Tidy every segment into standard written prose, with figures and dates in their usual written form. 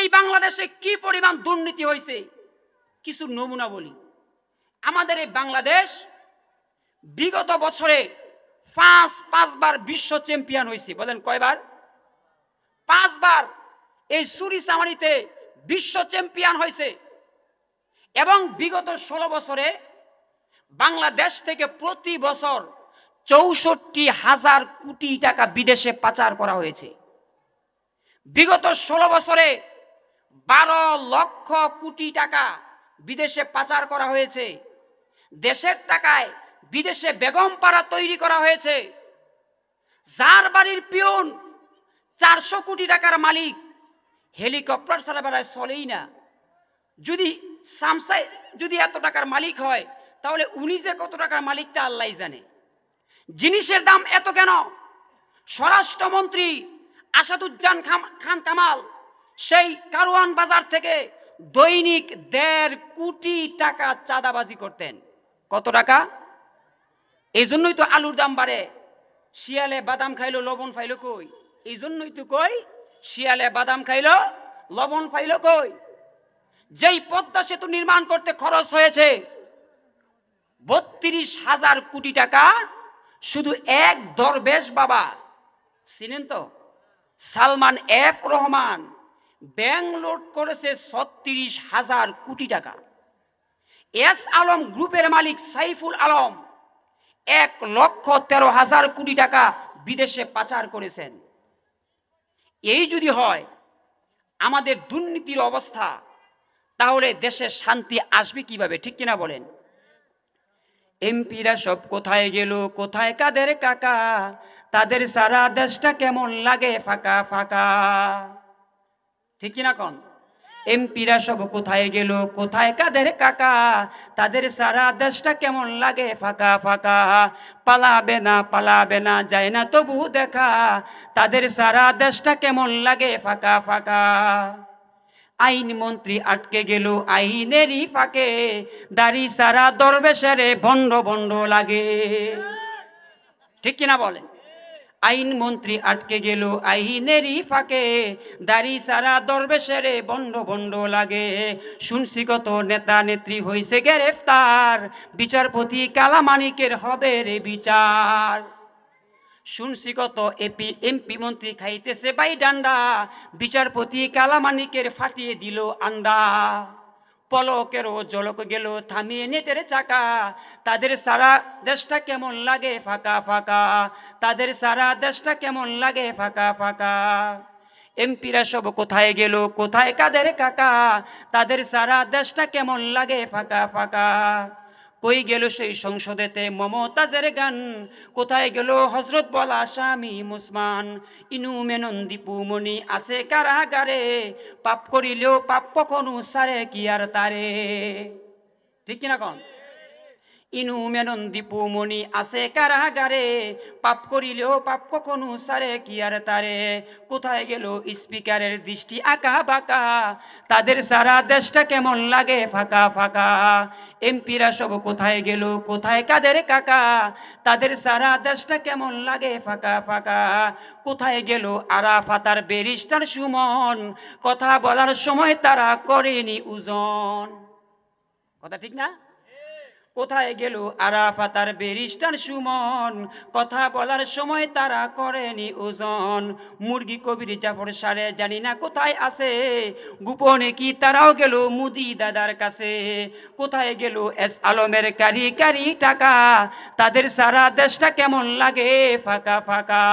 এই বাংলাদেশে কি পরিমাণ দুর্নীতি হয়েছে কিছু নমুনা বলি। আমাদের এই বাংলাদেশ বিগত বছরে পাঁচবার বিশ্ব চ্যাম্পিয়ন হয়েছে। বলেন কয়বার? 5 বার এই চুরি চামারিতে বিশ্ব চ্যাম্পিয়ন হয়েছে। এবং বিগত 16 বছরে বাংলাদেশ থেকে প্রতি বছর 64,000 কোটি টাকা বিদেশে পাচার করা হয়েছে। বিগত 16 বছরে 12 লক্ষ কোটি টাকা বিদেশে পাচার করা হয়েছে। দেশের টাকায় বিদেশে বেগম পাড়া তৈরি করা হয়েছে। যার বাড়ির পিয়ন 400 কোটি টাকার মালিক, হেলিকপ্টার ছাড়া বেড়ায় চলেই না। যদি এত টাকার মালিক হয় তাহলে উনি যে কত টাকার মালিক তা আল্লাহই জানে। জিনিসের দাম এত কেন? স্বরাষ্ট্রমন্ত্রী আসাদুজ্জামান খান কামাল সেই কারওয়ান বাজার থেকে দৈনিক 1.5 কোটি টাকা চাঁদাবাজি করতেন। কত টাকা? এই জন্যই তো আলুর দাম বাড়ে। শিয়ালে বাদাম খাইলো লবণ ফাইলো কই? এই জন্যই তো কই শিয়ালে বাদাম খাইলো লবণ ফাইলো কই। যেই পদ্মা সেতু নির্মাণ করতে খরচ হয়েছে 32,000 কোটি টাকা, শুধু এক দরবেশ বাবা, চিনেন তো, Salman F Rahman, bank load করেছে 36,000 কোটি টাকা। এস আলম গ্রুপের মালিক সাইফুল আলম 1,13,000 কোটি টাকা বিদেশে পাচার করেছেন। এই যদি হয় আমাদের দুর্নীতির অবস্থা, তাহলে দেশে শান্তি আসবে কিভাবে? ঠিক কিনা বলেন? এমপিরা সব কোথায় গেল? কোথায় কাদের কাকা? তাদের সারা দেশটা কেমন লাগে ফাঁকা ফাঁকা। ঠিক কিনা কোন? এমপিরা সব কোথায় গেল? কোথায় কাদের কাকা? তাদের সারা দেশটা কেমন লাগে ফাঁকা ফাঁকা। পালাবে না যায় না তবু দেখা, তাদের সারা দেশটা কেমন লাগে ফাঁকা ফাঁকা। আইন মন্ত্রী আটকে গেল আইনেরই ফাঁকে, দাড়ি সারা দরবেশেরে ভণ্ড ভণ্ড লাগে। ঠিক কিনা বলেন? আইন মন্ত্রী আটকে গেল আইনেরই ফাঁকে, দাড়ি সারা দরবেশেরে ভণ্ড ভণ্ড লাগে। শুনছি কত নেতা নেত্রী হইছে গ্রেফতার, বিচারপতি কালামানিকের হবে রে বিচার। শুনছি কত এমপি মন্ত্রী খাইতেছে বাই ডান্ডা, বিচারপতি কালামানিকের ফাটিয়ে দিল আন্ডা। পলকেরও জলক গেল থামিয়ে নেটের চাকা, তাদের সারা দেশটা কেমন লাগে ফাঁকা ফাঁকা। তাদের সারা দেশটা কেমন লাগে ফাঁকা ফাঁকা। এমপিরা সব কোথায় গেল? কোথায় কাদের কাকা? তাদের সারা দেশটা কেমন লাগে ফাঁকা ফাঁকা। কই গেল সেই সংসদেতে মমতাজের গান? কোথায় গেল হজরত বলা স্বামী মুসমান? ইনু মেনন দীপু মণি আছে কারাগারে, পাপ করিলেও পাপ কখনো সারে কি আর তারে। ঠিক কিনা কোন? ইনু মেনন দীপু মণি আছে কারাগারে, পাপ করিলেও পাপ কখনো সারে কি আর তারে। কোথায় গেল স্পিকারের দৃষ্টি আঁকা বাঁকা? তাদের সারা দেশটা কেমন লাগে ফাঁকা ফাঁকা। এমপিরা সব কোথায় গেল? কোথায় কাদের কাকা? তাদের সারা দেশটা কেমন লাগে ফাঁকা ফাঁকা। কোথায় গেল আরাফাতার ব্যারিস্টার সুমন? কথা বলার সময় তারা করেনি ওজন। কথা ঠিক না? কোথায় গেল আরাফাতার ব্যারিস্টার সুমন? কথা বলার সময় তারা করেনি ওজন। মুরগি কবির জাফর সারে জানি না কোথায় আছে, গোপনে কি তারাও গেল মুদি দাদার কাছে। কোথায় গেল এস আলমের কারি কারি টাকা? তাদের সারা দেশটা কেমন লাগে ফাঁকা ফাঁকা।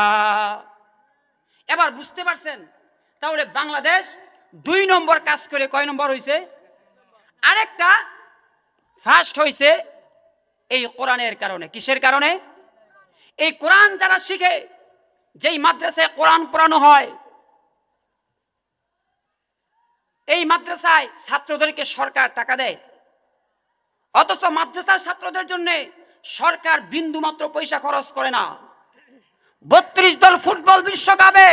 এবার বুঝতে পারছেন? তাহলে বাংলাদেশ 2 নম্বর কাজ করে কয় নম্বর হয়েছে? আরেকটা ফার্স্ট হয়েছে এই কোরআনের কারণে। কিসের কারণে? এই কোরআন যারা শিখে, যেই মাদ্রাসায় কোরআন পড়ানো হয়, এই মাদ্রাসায় ছাত্রদেরকে সরকার টাকা দেয়, অথচ মাদ্রাসার ছাত্রদের জন্য সরকার বিন্দু মাত্র পয়সা খরচ করে না। 32 দল ফুটবল বিশ্বকাপে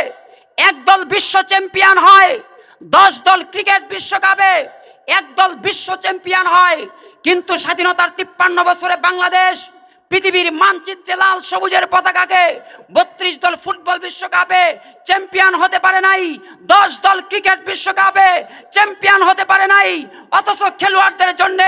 1 দল বিশ্ব চ্যাম্পিয়ন হয়, 10 দল ক্রিকেট বিশ্বকাপে 1 দল বিশ্ব চ্যাম্পিয়ন হয়। কিন্তু স্বাধীনতার 53 বছরে বাংলাদেশ পৃথিবীর মানচিত্রে লাল সবুজের পতাকাকে 32 দল ফুটবল বিশ্বকাপে চ্যাম্পিয়ন হতে পারে নাই, 10 দল ক্রিকেট বিশ্বকাপে চ্যাম্পিয়ন হতে পারে নাই, অথচ খেলোয়াড়দের জন্য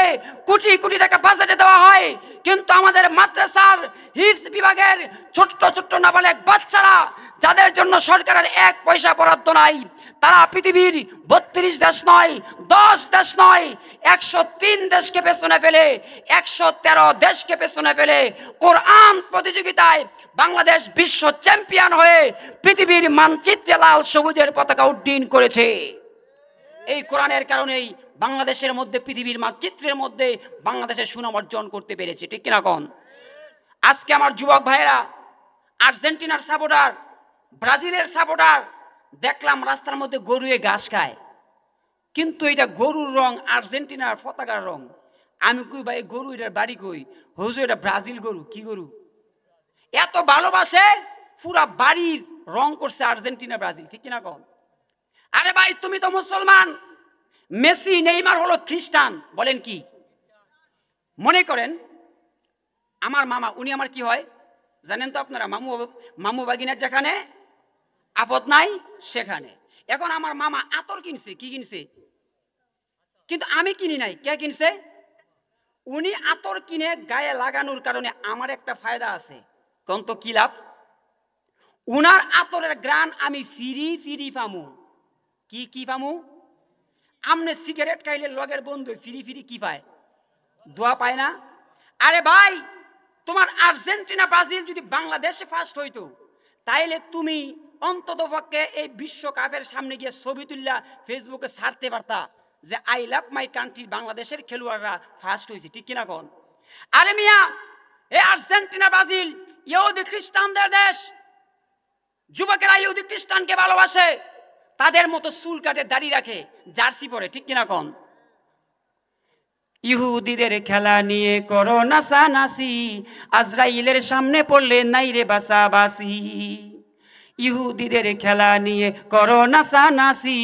কোটি কোটি টাকা বাজেটে দেওয়া হয়। কিন্তু আমাদের মাদ্রাসার হিফজ বিভাগের ছোট্ট ছোট্ট নাবালেগ বাচ্চারা, যাদের জন্য সরকারের 1 পয়সা বরাদ্দ নাই, তারা পৃথিবীর 32 দেশ নয়, 10 দেশ নয়, 103 দেশকে পেছনে ফেলে, 113 দেশকে পেছনে ফেলে কোরআন প্রতিযোগিতায় বাংলাদেশ বিশ্ব চ্যাম্পিয়ন হয়ে পৃথিবীর মানচিত্রে লাল সবুজের পতাকা উড্ডীন করেছে। এই কোরআনের কারণেই বাংলাদেশের মধ্যে, পৃথিবীর মানচিত্রের মধ্যে বাংলাদেশের সুনাম অর্জন করতে পেরেছে, ঠিক কিনা কোন? আজকে আমার যুবক ভাইয়েরা আর্জেন্টিনার সাপোর্টার, ব্রাজিলের সাপোর্টার, দেখলাম রাস্তার মধ্যে গরুয়ে ঘাস খায়, কিন্তু এটা গরুর রং আর্জেন্টিনার পতাকার রং। আমি কই ভাই গরু এটার বাড়ি কই? হুজুর এটা ব্রাজিল গরু। কি গরু? এত ভালোবাসে, পুরা বাড়ির রং করছে আর্জেন্টিনা ব্রাজিল, ঠিক কিনা কোন? আরে ভাই তুমি তো মুসলমান, মেসি নেইমার হলো খ্রিস্টান, বলেন কি? মনে করেন আমার মামা, উনি আমার কি হয় জানেন তো আপনারা? মামু বাগিনার যেখানে আপদ নাই সেখানে। এখন আমার মামা আতর কিনছে, কি কিনছে? কিন্তু আমি কিনি নাই। কে কিনছে? উনি আতর কিনে গায়ে লাগানোর কারণে আমার একটা ফায়দা আছে। কোন তো কি লাভ? উনার আতরের গ্রান আমি ফিরি ফিরি পামু। কি কি পামু? আমনে সিগারেট খাইলে লগের বন্ধু ফিরি ফিরি কি পায়? দোয়া পায় না? আরে ভাই তোমার আর্জেন্টিনা ব্রাজিল যদি বাংলাদেশে ফার্স্ট হইতো, তাইলে তুমি অন্তত পক্ষে এই বিশ্বকাপের সামনে গিয়ে ছবি তুললা ফেসবুকে ছাড়তে পারতা যে আই লাভ মাই কান্ট্রি, বাংলাদেশের খেলোয়াড়রা ফার্স্ট হয়েছে, ঠিক কিনা কোন? আরে মিয়া, এই আর্জেন্টিনা ব্রাজিল ইহুদি খ্রিস্টানদের দেশ, যুবকেরা ইহুদি খ্রিস্টানকে ভালোবাসে, তাদের মতো চুল কাটে, দাড়ি রাখে, জার্সি পরে, ঠিক কিনা কোন? ইহুদিদের খেলা নিয়ে করো নাচানাচি, আজরাইলের সামনে পড়লে নাই রে বাসাবাসি। ইহুদিদের খেলা নিয়ে করো নাচানাচি,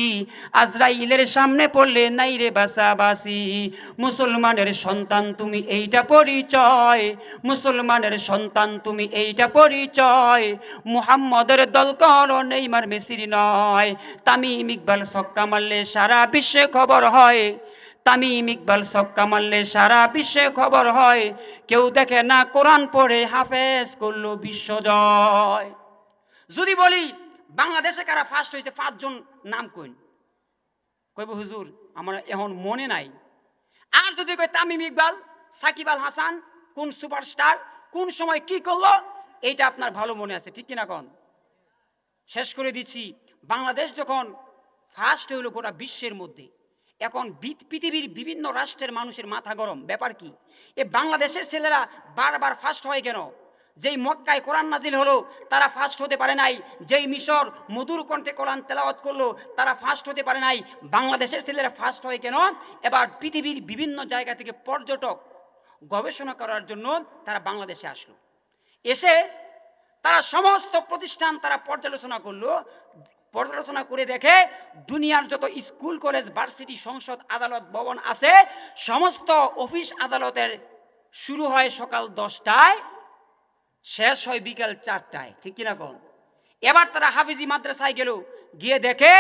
আজরাইলের সামনে পড়লে নাই রে বাসাবাসি। মুসলমানের সন্তান তুমি এইটা পরিচয়, মুসলমানের সন্তান তুমি এইটা পরিচয়। মুহাম্মদের দল করো নেইমার মেসির নয়। তামিম ইকবাল ছক্কা মারলে সারা বিশ্বে খবর হয়, তামিম ইকবাল ছক্কা মারলে সারা বিশ্বে খবর হয়। কেউ দেখে না কোরআন পড়ে হাফেজ করলো বিশ্বজয়। যদি বলি বাংলাদেশে কারা ফার্স্ট হয়েছে, 5 জন নাম কইন, কইব হুজুর আমার এখন মনে নাই। আর যদি কই তামিম ইকবাল, সাকিব আল হাসান, কোন সুপারস্টার কোন সময় কি করলো, এইটা আপনার ভালো মনে আছে, ঠিক কিনা কোন? শেষ করে দিচ্ছি, বাংলাদেশ যখন ফার্স্ট হইল গোটা বিশ্বের মধ্যে, এখন পৃথিবীর বিভিন্ন রাষ্ট্রের মানুষের মাথা গরম। ব্যাপার কি? এ বাংলাদেশের ছেলেরা বারবার ফার্স্ট হয় কেন? যেই মক্কায় কোরআন নাজিল হলো তারা ফার্স্ট হতে পারে নাই, যেই মিশর মধুর কণ্ঠে কোরআন তেলাওয়াত করলো তারা ফার্স্ট হতে পারে নাই, বাংলাদেশের ছেলেরা ফার্স্ট হয় কেন? এবার পৃথিবীর বিভিন্ন জায়গা থেকে পর্যটক গবেষণা করার জন্য তারা বাংলাদেশে আসলো। এসে তারা সমস্ত প্রতিষ্ঠান তারা পর্যালোচনা করলো, পর্যালোচনা করে দেখে দুনিয়ার যত স্কুল কলেজ ভার্সিটি সংসদ আদালত ভবন আছে, সমস্ত অফিস আদালতের শুরু হয় সকাল 10টায়, শেষ হয় বিকাল 4টায়, ঠিক কিনা কোন? এবার তারা হাফিজি মাদ্রাসায় গেল, গিয়ে দেখে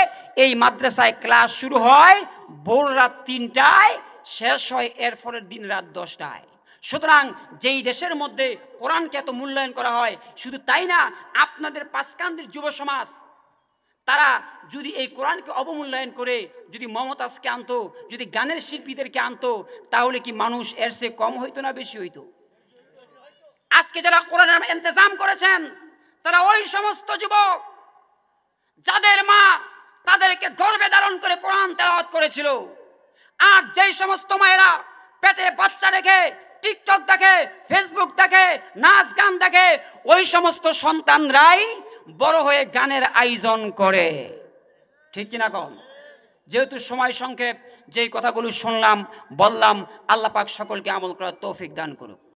এই মাদ্রাসায় ক্লাস শুরু হয় ভোর রাত 3টায়, শেষ হয় এর পরের দিন রাত 10টায়। সুতরাং যেই দেশের মধ্যে কোরআনকে এত মূল্যায়ন করা হয়, শুধু তাই না, আপনাদের পাঁচকান্দির যুব সমাজ তারা যদি এই কোরআনকে অবমূল্যায়ন করে যদি মমতাজকে আনতো, যদি গানের শিল্পীদেরকে আনতো, তাহলে কি মানুষ এর চেয়ে কম হইতো না বেশি হইতো? আজকে যারা কোরআনের ইন্তজাম করেছেন তারা ওই সমস্ত যুবক যাদের মা তাদেরকে গর্ভে ধারণ করে কোরআন তেলাওয়াত করেছিল। আর যেই সমস্ত মায়েরা পেটে বাচ্চা রেখে টিকটক দেখে, ফেসবুক দেখে, নাচ গান দেখে, ওই সমস্ত সন্তানরাই বড় হয়ে গানের আয়োজন করে, ঠিক কিনা কন? যেহেতু সময় সংক্ষেপ, যেই কথাগুলো শুনলাম বললাম, আল্লাহ পাক সকলকে আমল করার তৌফিক দান করুক।